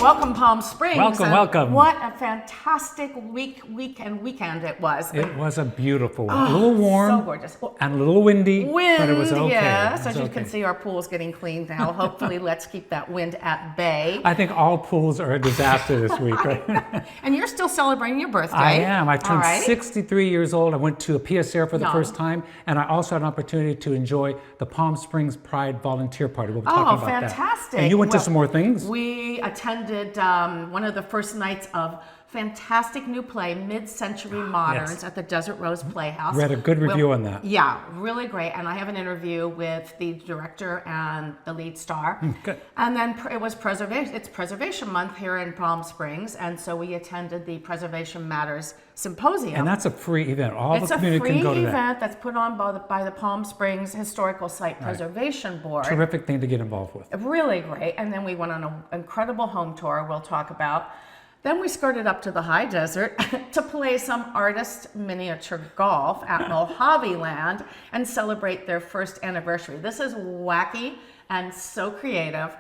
welcome Palm Springs. Welcome. What a fantastic weekend it was. It was a beautiful one. A little warm. So gorgeous. And a little windy, but it was okay. Yes, as you can see, our pool's getting cleaned now. Hopefully, let's keep that wind at bay. I think all pools are a disaster this week, right? And you're still celebrating your birthday. I am. I turned 63 years old. I went to a PSR for the first time, and I also had an opportunity to enjoy the Palm Springs Pride Volunteer Party. We'll be talking about fantastic. that. And you went to some more things? We attended one of the first nights of fantastic new play, Mid-Century Moderns, at the Desert Rose Playhouse. Read a good review on that. Yeah, really great. And I have an interview with the director and the lead star. Good. And then it was It's Preservation Month here in Palm Springs, and so we attended the Preservation Matters Symposium. And that's a free event. All the community can go to that. It's a free event that's put on by the Palm Springs Historical Site Preservation Board. Terrific thing to get involved with. Really great. And then we went on an incredible home tour we'll talk about. Then we skirted up to the high desert to play some artist miniature golf at Mojaveland and celebrate their first anniversary. This is wacky and so creative.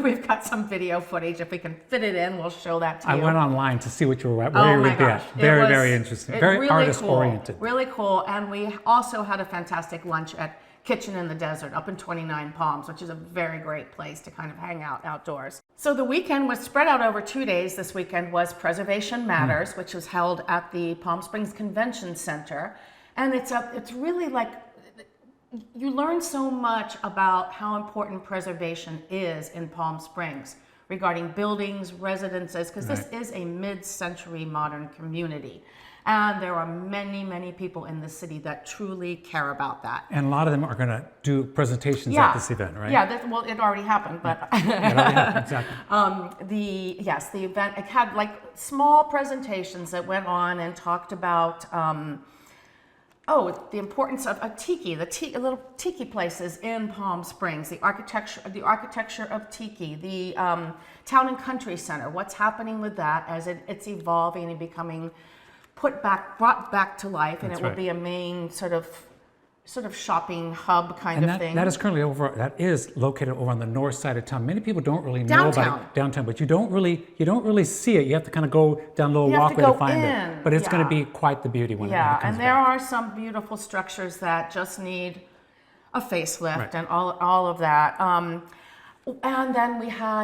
We've got some video footage. If we can fit it in, we'll show that to you. I went online to see what you were at. Oh my gosh. Very interesting. Very really artist-oriented. Cool. Really cool. And we also had a fantastic lunch at Kitchen in the Desert up in 29 Palms, which is a very great place to kind of hang out outdoors. So the weekend was spread out over 2 days. This weekend was Preservation Matters, which was held at the Palm Springs Convention Center. And it's really like, you learn so much about how important preservation is in Palm Springs regarding buildings, residences, because this is a mid-century modern community. And there are many people in the city that truly care about that. And a lot of them are going to do presentations at this event, right? Yeah, well, it already happened, but it already happened, exactly. The event, it had like small presentations that went on and talked about the importance of a tiki, little tiki places in Palm Springs, the architecture of tiki, the Town and Country Center, what's happening with that as it's evolving and becoming brought back to life, and it will be a main sort of shopping hub kind of thing. That is located over on the north side of town. Many people don't really know about downtown, but you don't really see it. You have to kind of go down a little walkway to find it. But it's going to be quite the beauty when it comes back. And there are some beautiful structures that just need a facelift and all of that. And then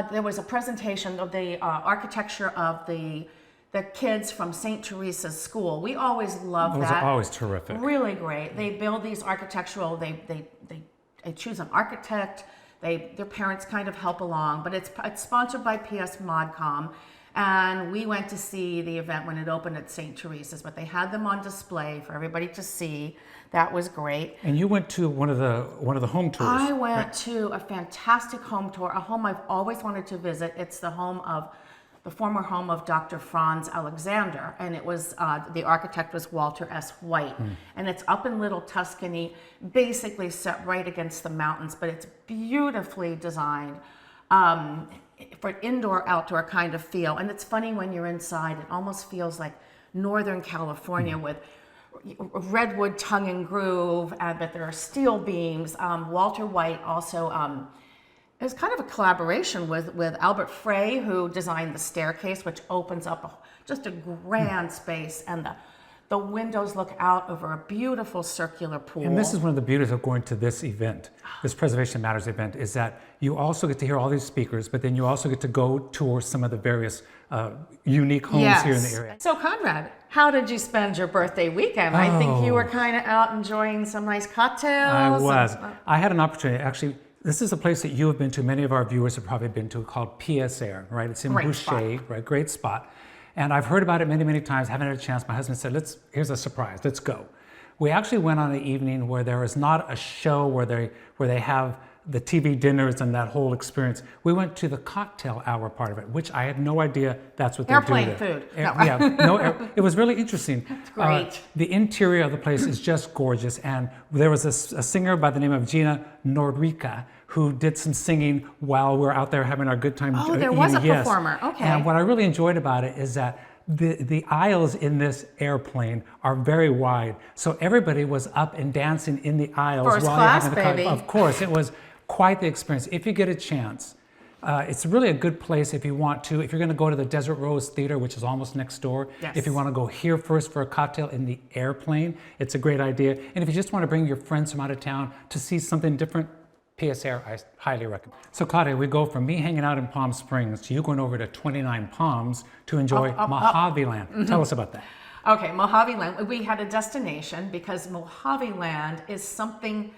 there was a presentation of the architecture of the kids from St. Teresa's School. We always love that. Those are always terrific. Really great. They build these architectural, they choose an architect, their parents kind of help along, but it's sponsored by PSModcom, and we went to see the event when it opened at St. Teresa's, but they had them on display for everybody to see. That was great. And you went to one of the home tours. I went to a fantastic home tour, a home I've always wanted to visit. It's the former home of Dr. Franz Alexander, and it was the architect was Walter S. White, and it's up in Little Tuscany, basically set right against the mountains, but it's beautifully designed for an indoor-outdoor kind of feel. And it's funny when you're inside; it almost feels like Northern California with redwood tongue and groove, but there are steel beams. Walter White also. It was kind of a collaboration with Albert Frey, who designed the staircase, which opens up just a grand space, and the windows look out over a beautiful circular pool. And this is one of the beauties of going to this event, this Preservation Matters event, is that you also get to hear all these speakers, but then you also get to go tour some of the various unique homes here in the area. So Conrad, how did you spend your birthday weekend? I think you were kind of out enjoying some nice cocktails. I was. I had an opportunity, actually. This is a place that you have been to, many of our viewers have probably been to, called PSR, right? It's in Boucher, right? Great spot. And I've heard about it many times, haven't had a chance. My husband said, here's a surprise, let's go. We actually went on an evening where there is not a show where they have the TV dinners and that whole experience. We went to the cocktail hour part of it, which I had no idea that's what they're doing. Airplane food. It was really interesting. It's great. The interior of the place is just gorgeous, and there was a singer by the name of Gina Nordrika who did some singing while we were out there having our good time. Oh, there was a performer. Okay. And what I really enjoyed about it is that the aisles in this airplane are very wide, so everybody was up and dancing in the aisles. First class, baby. Of course, it was quite the experience. If you get a chance, It's really a good place if you want to, if you're going to go to the Desert Rose Theater, which is almost next door. Yes. If you want to go here first for a cocktail in the airplane, it's a great idea. And if you just want to bring your friends from out of town to see something different, PS Air, I highly recommend. So Claudia, we go from me hanging out in Palm Springs to you going over to 29 Palms to enjoy Mojaveland. Tell us about that. Okay, Mojaveland. We had a destination because Mojaveland is something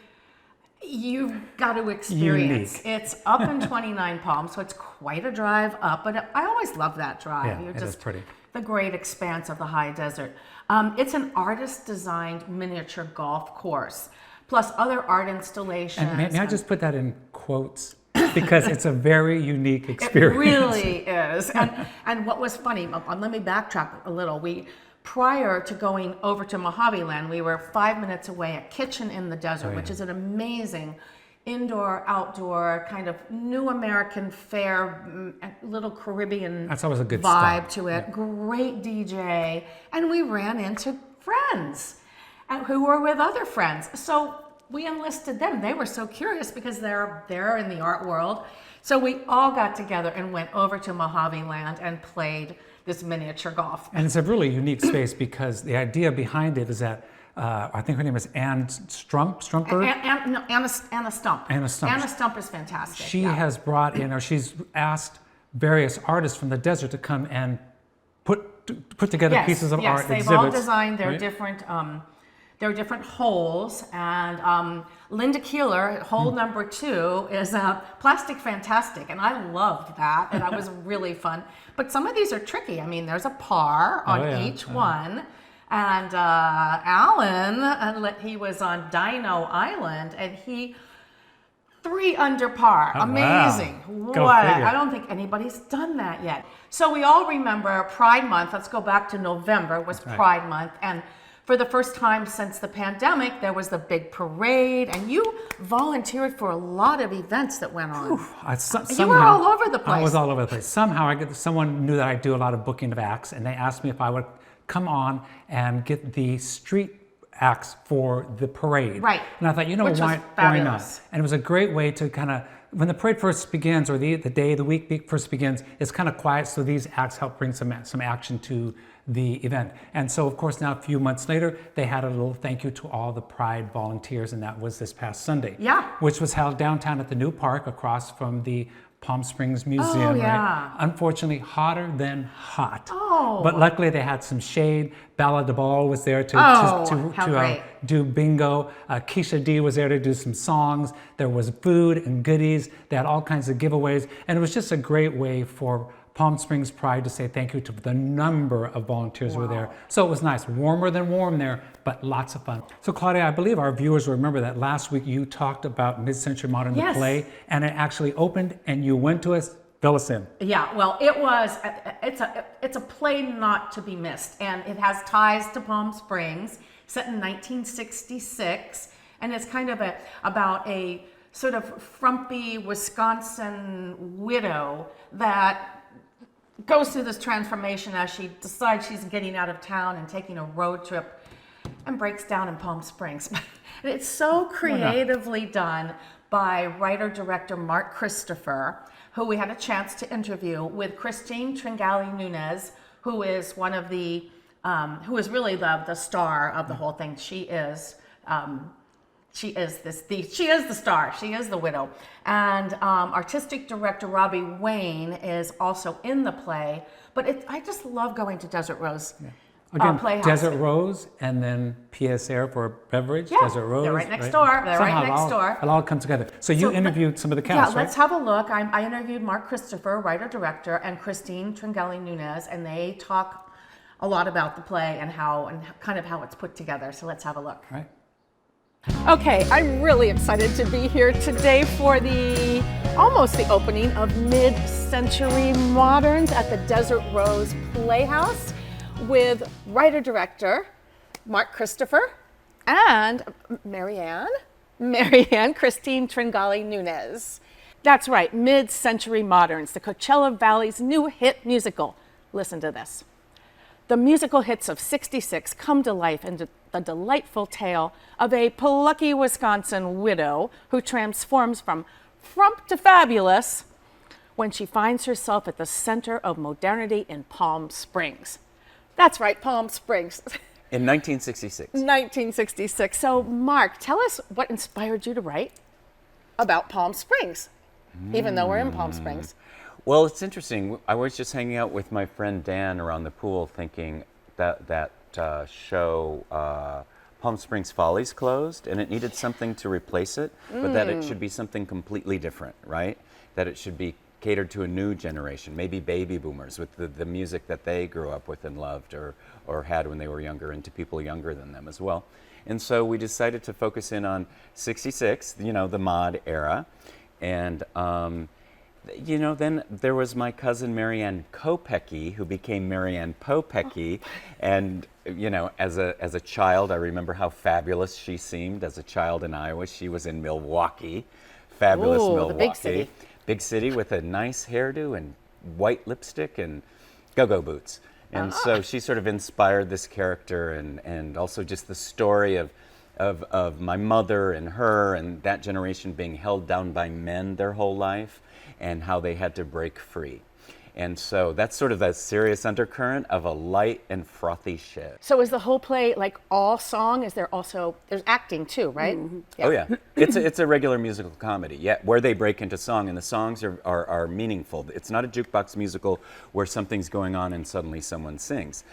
you've got to experience. Unique. It's up in 29 Palms, so it's quite a drive up, but I always love that drive. Yeah, it is pretty. The great expanse of the high desert. It's an artist-designed miniature golf course, plus other art installations. And may I just put that in quotes? Because it's a very unique experience. It really is. And what was funny, let me backtrack a little. Prior to going over to Mojaveland, we were 5 minutes away at Kitchen in the Desert, which is an amazing indoor, outdoor, kind of new American fare, little Caribbean That's always a good vibe stop. to it. Yeah. Great DJ. And we ran into friends who were with other friends. So we enlisted them. They were so curious because they're in the art world. So we all got together and went over to Mojaveland and played this miniature golf. And it's a really unique space because the idea behind it is that I think her name is Anne Strumper. Anna Stump. Anna Stump. Anna Stump is fantastic. She has brought in, or she's asked various artists from the desert to come and put together pieces of art they've exhibits. all designed their right? different holes, and Linda Keeler, hole number 2, is plastic fantastic, and I loved that, and that was really fun. But some of these are tricky. I mean, there's a par on each one, and Alan, he was on Dino Island, and he 3 under par. Oh, amazing. Wow. What? I don't think anybody's done that yet. So we all remember Pride Month. Let's go back to November, was Pride Month, and for the first time since the pandemic, there was the big parade, and you volunteered for a lot of events that went on. You were all over the place. I was all over the place. Somehow, someone knew that I do a lot of booking of acts, and they asked me if I would come on and get the street acts for the parade. Right. And I thought, why not? And it was a great way to kind of, when the parade first begins, or the day, the week first begins, it's kind of quiet, so these acts help bring some action to the event. And so, of course, now a few months later, they had a little thank you to all the Pride volunteers, and that was this past Sunday. Yeah. Which was held downtown at the new park across from the Palm Springs Museum. Oh, yeah. Right? Unfortunately, hotter than hot. Oh. But luckily, they had some shade. Bella DeBall was there to do bingo. Keisha D was there to do some songs. There was food and goodies. They had all kinds of giveaways. And it was just a great way for Palm Springs Pride to say thank you to the number of volunteers who were there. So it was nice, warmer than warm there, but lots of fun. So Claudia, I believe our viewers will remember that last week you talked about Mid-Century Modern, the play, and it actually opened and you went to us. Fill us in. Yeah, well, it's a play not to be missed, and it has ties to Palm Springs, set in 1966, and it's kind of about a sort of frumpy Wisconsin widow that goes through this transformation as she decides she's getting out of town and taking a road trip, and breaks down in Palm Springs. And it's so creatively done by writer-director Mark Christopher, who we had a chance to interview with Christine Tringali Nunes, who is one of the, who is really the star of the whole thing. She is the star. She is the widow. And artistic director Robbie Wayne is also in the play. But I just love going to Desert Rose Playhouse. Desert Rose, and then PS Air for a beverage. Yeah, Desert Rose. they're right next door. They're right next door. It'll all come together. So you interviewed some of the cast, right? Let's have a look. I interviewed Mark Christopher, writer-director, and Christine Tringali Nunes, and they talk a lot about the play and kind of how it's put together. So let's have a look. All right. Okay, I'm really excited to be here today for almost the opening of Mid-Century Moderns at the Desert Rose Playhouse with writer-director Mark Christopher and Marianne Christine Tringali Nunes. That's right, Mid-Century Moderns, the Coachella Valley's new hit musical. Listen to this. The musical hits of '66 come to life in the delightful tale of a plucky Wisconsin widow who transforms from frump to fabulous when she finds herself at the center of modernity in Palm Springs. That's right, Palm Springs. In 1966. 1966. So, Mark, tell us what inspired you to write about Palm Springs, even though we're in Palm Springs. Well, it's interesting. I was just hanging out with my friend Dan around the pool thinking that show Palm Springs Follies closed and it needed something to replace it, but that it should be something completely different, right? That it should be catered to a new generation, maybe baby boomers with the music that they grew up with and loved or had when they were younger, and to people younger than them as well. And so we decided to focus in on 66, you know, the mod era. And, you know, then there was my cousin Marianne Kopecky, who became Marianne Popecky. And, you know, as a child, I remember how fabulous she seemed. As a child in Iowa, she was in Milwaukee, fabulous Ooh, Milwaukee. the big city. Big city with a nice hairdo and white lipstick and go-go boots. And so she sort of inspired this character, and also just the story of my mother and her and that generation being held down by men their whole life and how they had to break free. And so that's sort of the serious undercurrent of a light and frothy shit. So is the whole play like all song? Is there also, there's acting too, right? Oh yeah, it's a regular musical comedy, yeah, where they break into song, and the songs are meaningful. It's not a jukebox musical where something's going on and suddenly someone sings.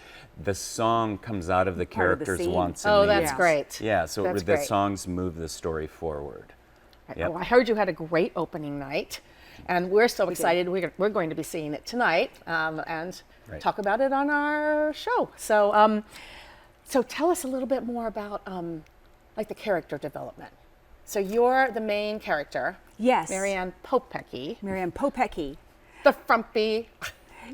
The song comes out of the Part of the character's scene. wants and Oh, needs. that's great. Yeah, so That's the great. songs move the story forward. Yep. Well, I heard you had a great opening night, and we're so excited. We're going to be seeing it tonight and Right. talk about it on our show. So, so tell us a little bit more about like the character development. So you're the main character, Yes. Marianne Popecky, Marianne Popecky. the frumpy.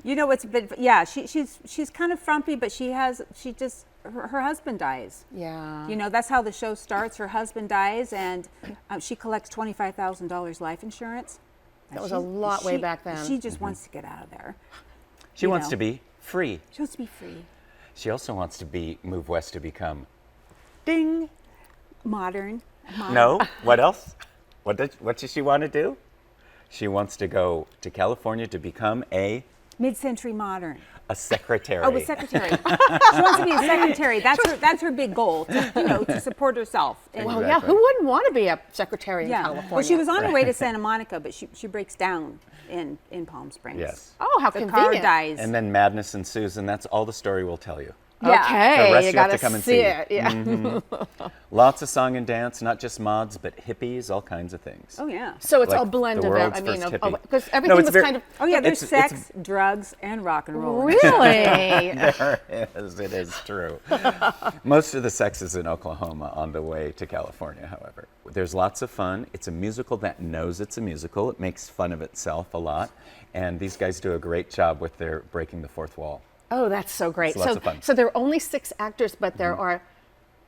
You know, it's a bit, yeah, she's kind of frumpy, but her husband dies. Yeah. You know, that's how the show starts. Her husband dies, and she collects $25,000 life insurance. That was a lot way back then. She just wants to get out of there. She You wants know. to be free. She wants to be free, She also wants to move west to become ding. modern. No, what else? What does she want to do? She wants to go to California to become a Mid-century modern. secretary. Oh, a secretary. She wants to be a secretary. That's her big goal. To support herself. And, Well, yeah, who wouldn't want to be a secretary in yeah. California? Well, she was on her way to Santa Monica, but she breaks down in Palm Springs. Yes. Oh, how The convenient. car dies. And then madness ensues, and that's all the story will tell you. Yeah. Okay, The rest you you have got to come and see see. it. Yeah. Lots of song and dance, not just mods, but hippies, all kinds of things. Oh yeah. So it's Like a blend the of world's I mean, first of hippie. because everything No, it's was very- kind of Oh yeah. There's It's- sex, drugs, and rock and roll. really. There is, it is true. Most of the sex is in Oklahoma on the way to California, however. There's lots of fun. It's a musical that knows it's a musical. It makes fun of itself a lot. And these guys do a great job with their breaking the fourth wall. Oh, that's so great. It's lots So, of fun. so there are only 6 actors, but there are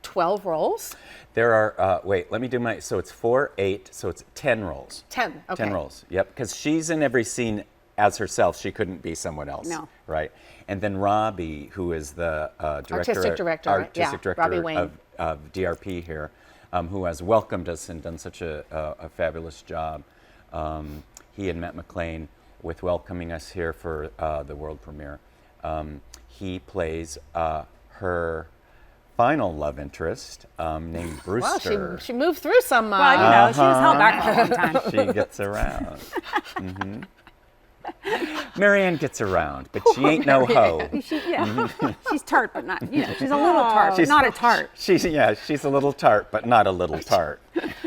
12 roles. There are, wait, let me do so it's 4, 8, so it's 10 roles. 10. Okay. 10 roles, yep, because she's in every scene as herself. She couldn't be someone else. No. Right? And then Robbie, who is the Artistic director, right? Yeah, director Robbie Wayne. of DRP here, who has welcomed us and done such a fabulous job. He and Matt McLean with welcoming us here for the world premiere. He plays her final love interest named Wow, Brewster. she moved through some. Well, she was held back for a long time. She gets around. Marianne gets around, but she ain't no hoe. She's tart, but not. She's a little tart, but not a tart. She's a little tart, but not a little tart.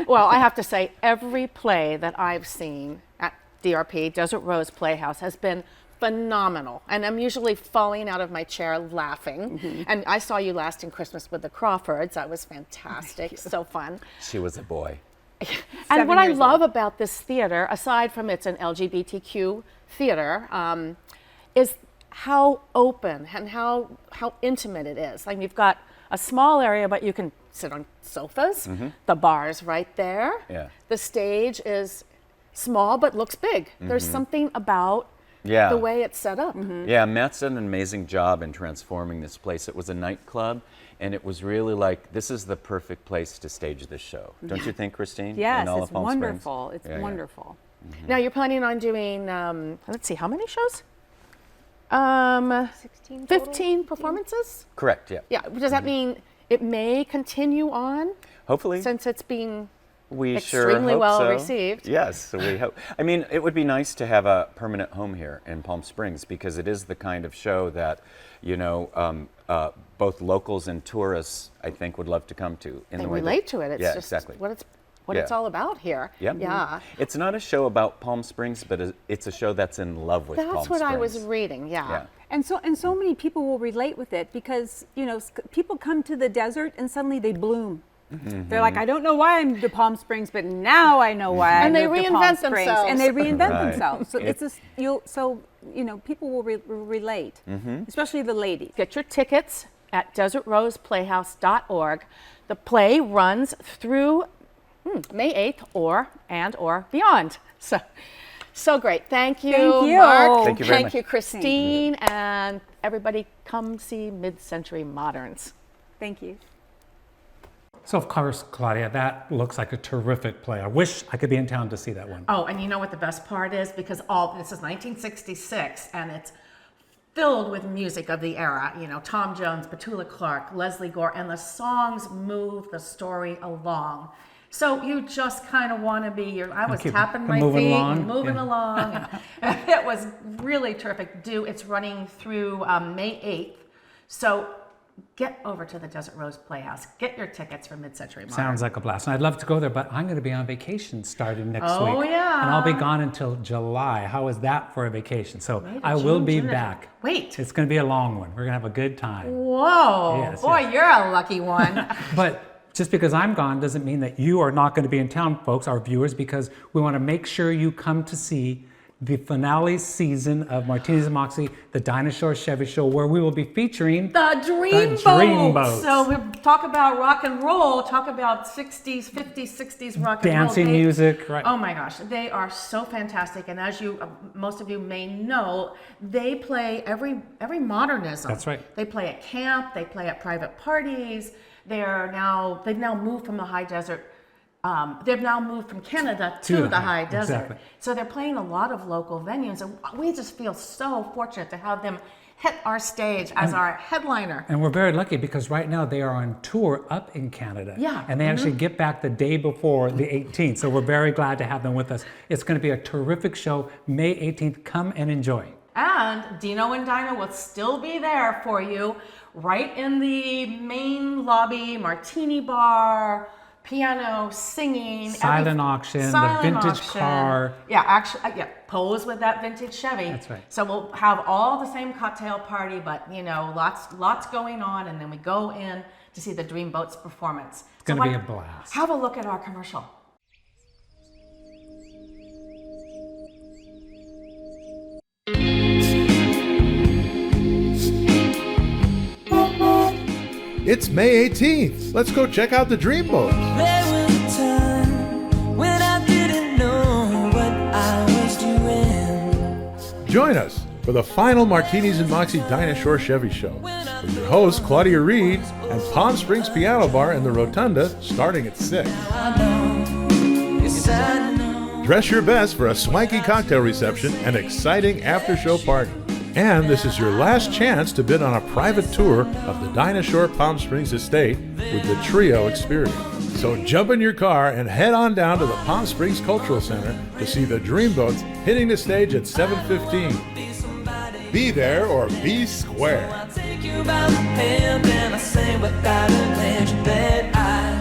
Well, I have to say, every play that I've seen at DRP, Desert Rose Playhouse, has been phenomenal. And I'm usually falling out of my chair laughing. And I saw you last in Christmas with the Crawfords. That was fantastic. So fun. She was a boy. And what I years love old. about this theater, aside from it's an LGBTQ theater, is how open and how intimate it is. Like you've got a small area, but you can sit on sofas. The bar's right there. Yeah. The stage is small but looks big. There's something about Yeah. the way it's set up. Yeah, Matt's done an amazing job in transforming this place. It was a nightclub, and it was really like, this is the perfect place to stage this show. Don't you think, Christine? Yes, In all it's of Palm Springs? wonderful. It's Yeah, yeah. wonderful. Now you're planning on doing, let's see, how many shows? 16 total? 15 performances? Correct, yeah. Yeah, does that mean it may continue on Hopefully. since it's being We extremely sure hope well so. received? Yes, we hope. I mean, it would be nice to have a permanent home here in Palm Springs because it is the kind of show that, you know, both locals and tourists, I think, would love to come to. They relate to it. It's yeah, just exactly. what it's Yeah. all about here. Yep. Yeah. It's not a show about Palm Springs, but it's a show that's in love with Palm That's Springs. what I was reading, Yeah. And so many people will relate with it because, you know, people come to the desert and suddenly they bloom. They're like, I don't know why I moved to Palm Springs, but now I know why And I they moved to Palm reinvent Springs. themselves. And they reinvent Right. themselves. So it's just, you know, people will relate, especially the ladies. Get your tickets at desertroseplayhouse.org. The play runs through May 8th or beyond. So great. Thank you, Thank you. Mark. Thank you very Thank much. you, Christine. And everybody come see Mid-Century Moderns. Thank you. So of course, Claudia, that looks like a terrific play. I wish I could be in town to see that one. Oh, and you know what the best part is? Because this is 1966, and it's filled with music of the era. You know, Tom Jones, Petula Clark, Leslie Gore, and the songs move the story along. So you just kind of want to be I was keep tapping my moving feet along, and moving yeah. along. It was really terrific. It's running through May 8th. So get over to the Desert Rose Playhouse. Get your tickets for Mid-Century Modern. Sounds like a blast. And I'd love to go there, but I'm going to be on vacation starting next week. Oh, yeah. And I'll be gone until July. How is that for a vacation? So May to I will June, be June to- back. Wait. It's going to be a long one. We're going to have a good time. Whoa. Yes, Boy, yes. you're a lucky one. But just because I'm gone doesn't mean that you are not going to be in town, folks, our viewers, because we want to make sure you come to see the finale season of Martinis and Moxie, the Dinah Shore Chevy Show, where we will be featuring The Dream Dreamboats. So we talk about rock and roll, talk about 60s, 50s, 60s rock and roll. dancing music, right? Oh my gosh, they are so fantastic. And as you, most of you may know, they play every modernism. That's right. They play at camp, they play at private parties. They've now moved from the high desert. They've now moved from Canada to the high desert. Exactly. So they're playing a lot of local venues. And we just feel so fortunate to have them hit our stage as our headliner. And we're very lucky because right now they are on tour up in Canada. Yeah. And they actually get back the day before the 18th. So we're very glad to have them with us. It's going to be a terrific show. May 18th. Come and enjoy. And Dino and Dinah will still be there for you right in the main lobby, martini bar, piano, singing. Silent auction, the vintage car. Yeah, actually, pose with that vintage Chevy. That's right. So we'll have all the same cocktail party, but you know, lots going on, and then we go in to see the Dreamboats performance. It's going to be a blast. Have a look at our commercial. It's May 18th. Let's go check out the Dreamboat. There was a time when I didn't know what I was doing. Join us for the final Martinis and Moxie Dinah Shore Chevy Show with your host Claudia Reed and Palm Springs Piano Bar in the Rotunda starting at 6. I know, yes I know. Dress your best for a swanky cocktail reception and exciting after-show party. And this is your last chance to bid on a private tour of the Dinah Shore Palm Springs estate with the Trio Experience. So jump in your car and head on down to the Palm Springs Cultural Center to see the Dreamboats hitting the stage at 7:15. Be there or be square. I take you by the hand and I say without a legend that I